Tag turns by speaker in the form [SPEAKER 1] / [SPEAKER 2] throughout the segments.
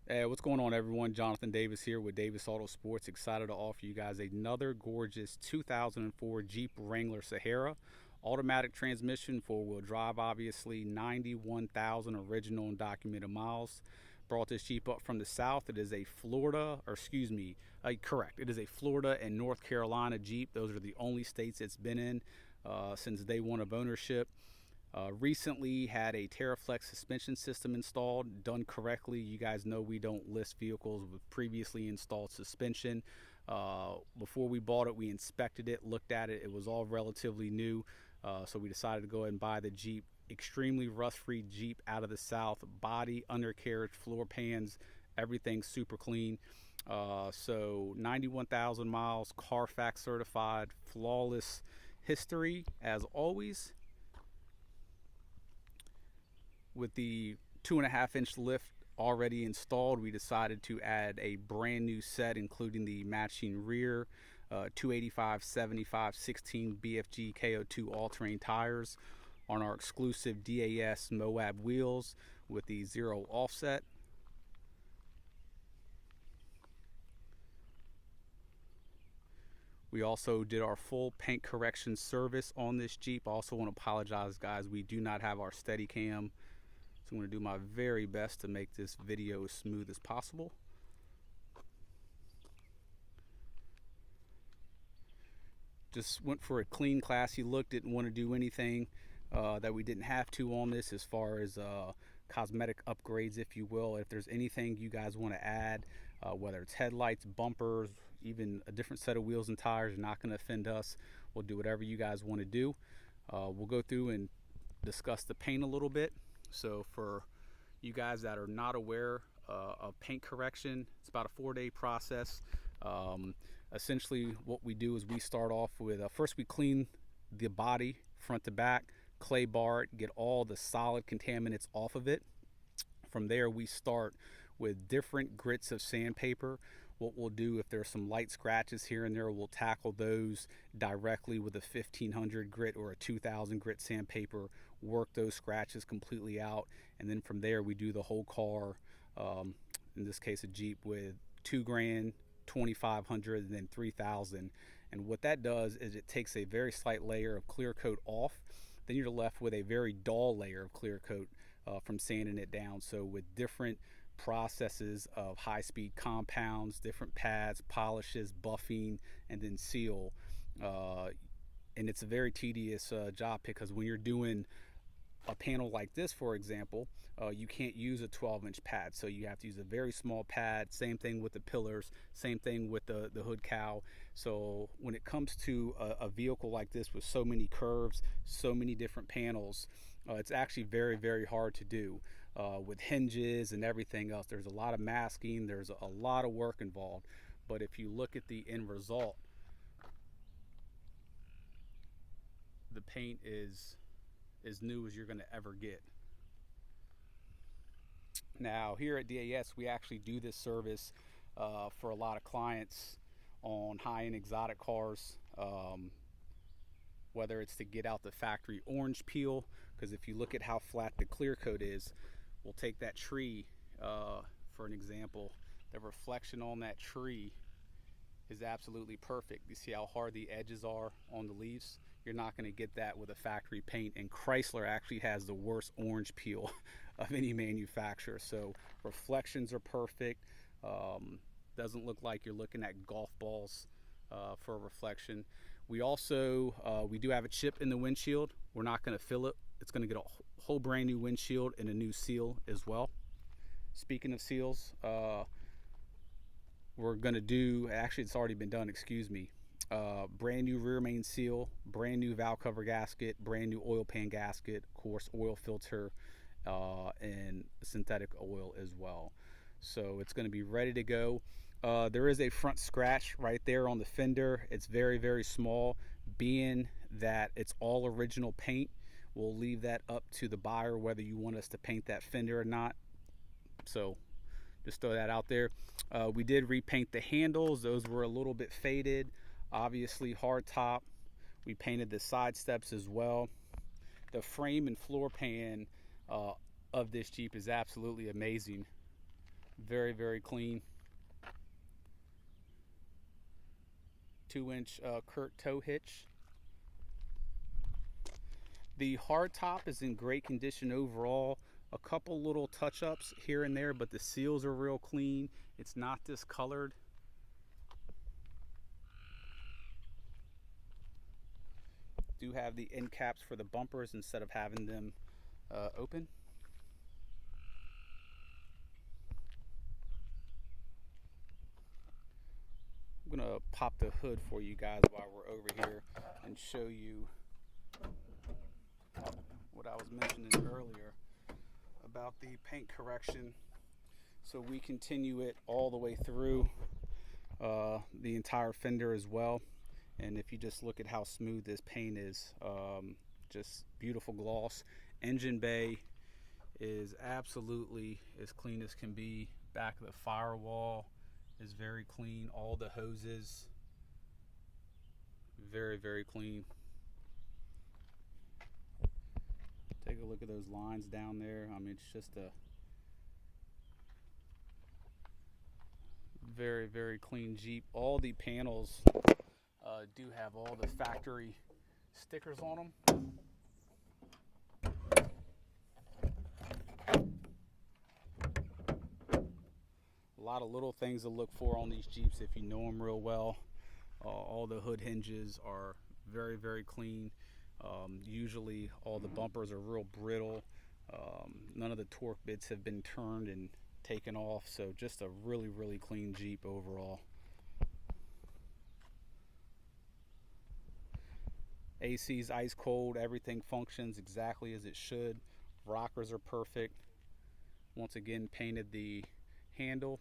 [SPEAKER 1] Hey, what's going on, everyone? Jonathan Davis here with Davis Autosports. Excited to offer you guys another gorgeous 2004 Jeep Wrangler Sahara. Automatic transmission, four-wheel drive, obviously, 91,000 original and documented miles. Brought this Jeep up from the south. It is a Florida, or excuse me, correct. It is a Florida and North Carolina Jeep. Those are the only states it's been in since day one of ownership. Recently had a TerraFlex suspension system installed, done correctly. You guys know we don't list vehicles with previously installed suspension. Before we bought it, we inspected it, looked at it. It was all relatively new, so we decided to go ahead and buy the Jeep. Extremely rust-free Jeep out of the South. Body, undercarriage, floor pans, everything super clean. So 91,000 miles, Carfax certified, flawless history as always. With the 2.5 inch lift already installed, we decided to add a brand new set, including the matching rear 285 75 16 BFG KO2 all-terrain tires on our exclusive DAS Moab wheels with the zero offset. We also did our full paint correction service on this Jeep. Also want to apologize, guys, we do not have our Steadicam, so I'm going to do my very best to make this video as smooth as possible. Just went for a clean, classy look. Didn't want to do anything that we didn't have to on this as far as cosmetic upgrades, if you will. If there's anything you guys want to add, whether it's headlights, bumpers, even a different set of wheels and tires, not going to offend us. We'll do whatever you guys want to do. We'll go through and discuss the paint a little bit. So for you guys that are not aware of paint correction, it's about a 4-day process. Essentially what we do is we start off with first we clean the body front to back, clay bar it, get all the solid contaminants off of it. From there we start with different grits of sandpaper. What we'll do, if there's some light scratches here and there, we'll tackle those directly with a 1500 grit or a 2000 grit sandpaper, work those scratches completely out, and then from there we do the whole car, in this case a Jeep, with 2 grand, 2500, and then 3000. And what that does is it takes a very slight layer of clear coat off. Then you're left with a very dull layer of clear coat from sanding it down. So with different processes of high-speed compounds, different pads, polishes, buffing, and then seal. And it's a very tedious job, because when you're doing a panel like this, for example, you can't use a 12-inch pad, so you have to use a very small pad. Same thing with the pillars, same thing with the hood cowl. So when it comes to a vehicle like this with so many curves, so many different panels, it's actually very, very hard to do. With hinges and everything else, there's a lot of masking, there's a lot of work involved. But if you look at the end result, the paint is as new as you're going to ever get. Now here at DAS, we actually do this service for a lot of clients on high-end exotic cars, whether it's to get out the factory orange peel, because if you look at how flat the clear coat is, we'll take that tree for an example. The reflection on that tree is absolutely perfect. You see how hard the edges are on the leaves? You're not going to get that with a factory paint, and Chrysler actually has the worst orange peel of any manufacturer. So reflections are perfect. Doesn't look like you're looking at golf balls for a reflection. We also we do have a chip in the windshield. We're not going to fill it. It's going to get a whole brand new windshield and a new seal as well. Speaking of seals, we're going to do, actually it's already been done, excuse me, brand new rear main seal, brand new valve cover gasket, brand new oil pan gasket, of course oil filter, and synthetic oil as well. So it's going to be ready to go. There is a front scratch right there on the fender. It's very, very small. Being that it's all original paint, we'll leave that up to the buyer whether you want us to paint that fender or not. So just throw that out there. We did repaint the handles. Those were a little bit faded. Obviously hard top. We painted the side steps as well. The frame and floor pan of this Jeep is absolutely amazing. Very, very clean. 2-inch Kurt tow hitch. The hard top is in great condition overall. A couple little touch-ups here and there, but the seals are real clean. It's not discolored. Do have the end caps for the bumpers instead of having them open. I'm gonna pop the hood for you guys while we're over here and show you what I was mentioning earlier about the paint correction. So we continue it all the way through the entire fender as well. And if you just look at how smooth this paint is, just beautiful gloss. Engine bay is absolutely as clean as can be. Back of the firewall is very clean. All the hoses, very, very clean. Take a look at those lines down there. I mean, it's just a very, very clean Jeep. All the panels do have all the factory stickers on them. A lot of little things to look for on these Jeeps if you know them real well. All the hood hinges are very, very clean. Usually all the bumpers are real brittle. None of the torque bits have been turned and taken off, so just a really, really clean Jeep overall. AC's ice cold. Everything functions exactly as it should. Rockers are perfect. Once again, painted the handle.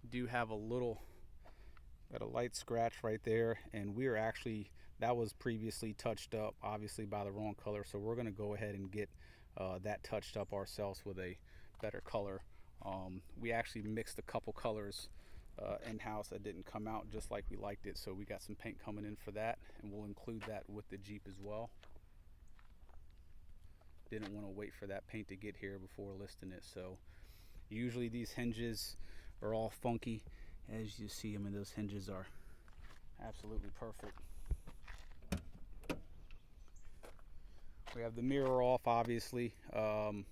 [SPEAKER 1] Do have got a light scratch right there, and we are actually, that was previously touched up obviously by the wrong color, so we're going to go ahead and get that touched up ourselves with a better color. We actually mixed a couple colors in-house that didn't come out just like we liked it, so we got some paint coming in for that, and we'll include that with the Jeep as well. Didn't want to wait for that paint to get here before listing it. So usually these hinges are all funky. As you see, I mean, those hinges are absolutely perfect. We have the mirror off, obviously, because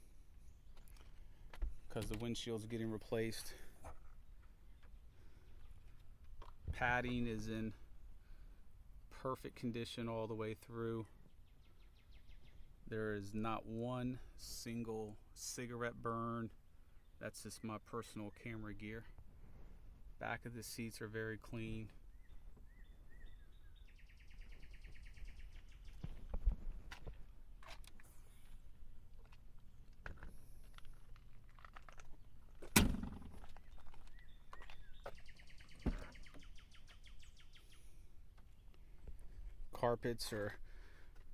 [SPEAKER 1] the windshield's getting replaced. Padding is in perfect condition all the way through. There is not one single cigarette burn. That's just my personal camera gear. Back of the seats are very clean. Carpets are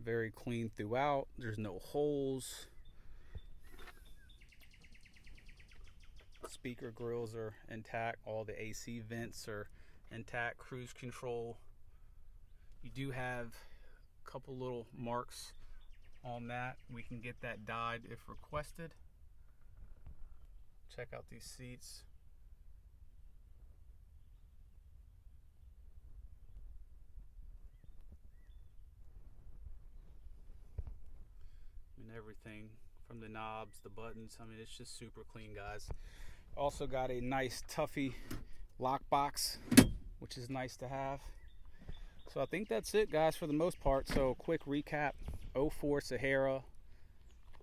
[SPEAKER 1] very clean throughout. There's no holes. Speaker grills are intact. All the AC vents are intact. Cruise control. You do have a couple little marks on that. We can get that dyed if requested. Check out these seats. Everything from the knobs, the buttons, I mean, it's just super clean, guys. Also got a nice Tuffy lockbox, which is nice to have. So I think that's it, guys, for the most part. So quick recap: 04 Sahara,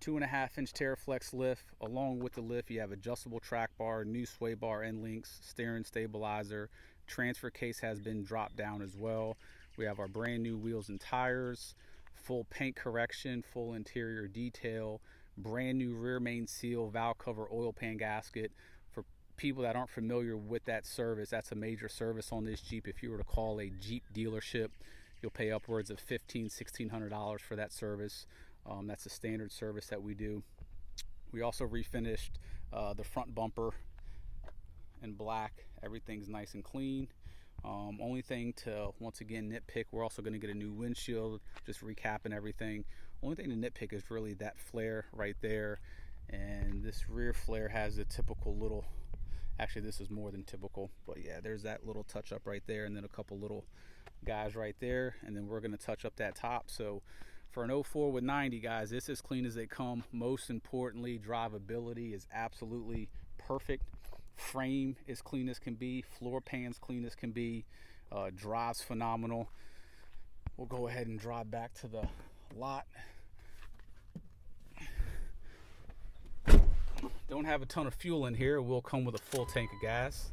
[SPEAKER 1] 2.5-inch Terraflex lift. Along with the lift, you have adjustable track bar, new sway bar end links, steering stabilizer. Transfer case has been dropped down as well. We have our brand new wheels and tires. Full paint correction, full interior detail, brand new rear main seal, valve cover, oil pan gasket. For people that aren't familiar with that service, that's a major service on this Jeep. If you were to call a Jeep dealership, you'll pay upwards of $1,500–1,600 for that service. That's a standard service that we do. We also refinished the front bumper in black. Everything's nice and clean. Only thing to, once again, nitpick, we're also going to get a new windshield, just recapping everything. Only thing to nitpick is really that flare right there And this rear flare has a typical little, actually this is more than typical, but yeah, there's that little touch up right there, and then a couple little guys right there, and then we're going to touch up that top. So for an 04 with 90, guys, this is as clean as they come. Most importantly, drivability is absolutely perfect. Frame is clean as can be. Floor pan's clean as can be. Drives phenomenal. We'll go ahead and drive back to the lot. Don't have a ton of fuel in here. We'll come with a full tank of gas.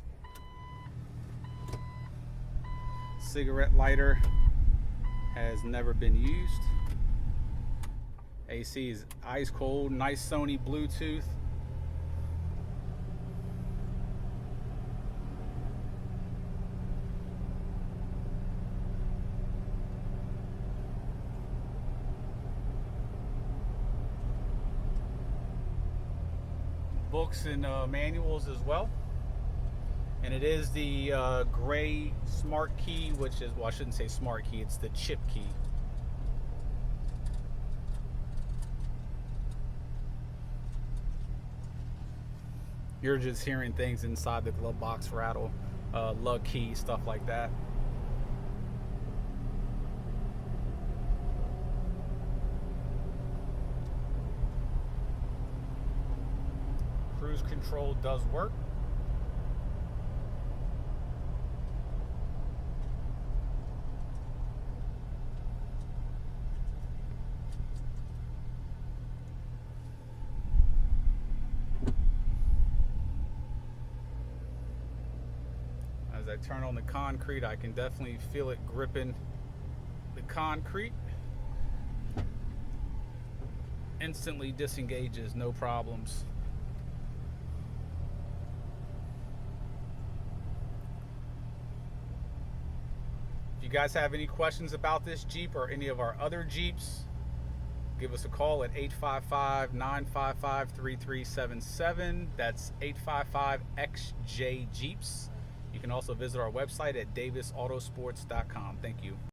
[SPEAKER 1] Cigarette lighter has never been used. AC is ice cold. Nice Sony Bluetooth. Books and manuals as well. And it is the gray smart key, which is, well, I shouldn't say smart key, it's the chip key. You're just hearing things inside the glove box rattle, lug key, stuff like that. Cruise control does work. As I turn on the concrete, I can definitely feel it gripping the concrete. Instantly disengages, no problems. If you guys have any questions about this Jeep or any of our other Jeeps, give us a call at 855-955-3377. That's 855-XJ Jeeps. You can also visit our website at davisautosports.com. Thank you.